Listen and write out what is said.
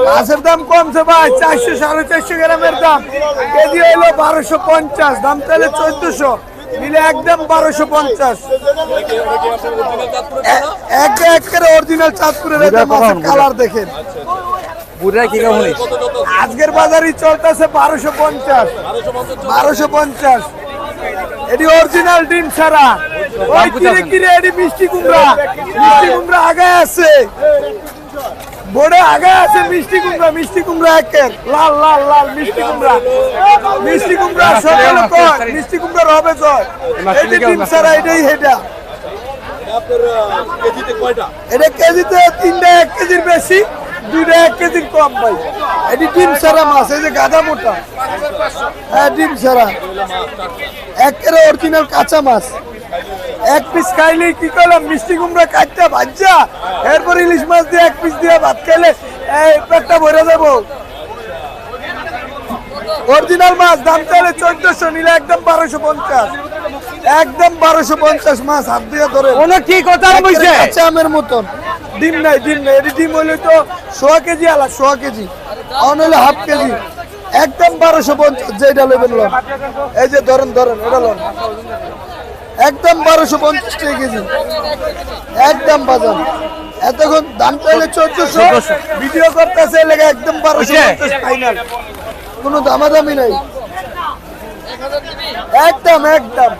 মাছের দাম কমছে ভাই, 400-450 গ্রামের দাম, কেজি হইলো 1250, দাম তাহলে 1400, নিলে একদম 1250। একেবারে অরিজিনাল চাঁদপুরের মাছের কালার দেখেন। আজকের বাজারই চলতেছে 1250। এটি অরিজিনাল ডিম ছাড়া। ওই কিরে কিরে এটি মিষ্টি কুমড়া, মিষ্টি কুমড়া আগে আছে, বড় আগে আছে মিষ্টি কুমড়া, মিষ্টি কুমড়া একের লাল লাল লাল মিষ্টি কুমড়া, মিষ্টি কুমড়া সকালে কয় মিষ্টি কুমড়ার হবে জয়। এটি ডিম ছাড়া, এটাই হেটা। এটা কেজিতে 3টা 1 কেজির বেশি, 2টা 1 কেজির কম ভাই। এটি ডিম ছাড়া মাছ, এই যে গাদা মোটা, হ্যাঁ ডিম ছাড়া, একেবারে অরিজিনাল কাঁচা মাছ। এক পিস খাইলেই কি করলাম, মিষ্টি কুমড়া কাটটা ভাজা, এরপর ইলিশ মাছ দিয়ে 1 পিস দিয়ে ভাত খাইলে এই পেটটা ভরে যাবো। অরিজিনাল মাছ দাম চাইলে 1400, নিলে একদম 1250, একদম 1250 মাছ হাত দিয়ে ধরে। কি কথা বলছে, কাঁচা আমের মতন। ডিম নাই, ডিম নাই, এটি ডিম হইলে তো 100 কেজি আলা, 100 কেজি, অন হইলে হাফ কেজি, একদম 1250। যেটা লেবেন লোন, এই যে ধরেন ধরেন, এটা লোন একদম 1250 টাকা কেজি, একদম বাজার। এতক্ষণ দাম চাইলে 1400, ভিডিও করতেছে লেগে একদম 1250 ফাইনাল, কোনো দামাদামি নাই, একদম একদম।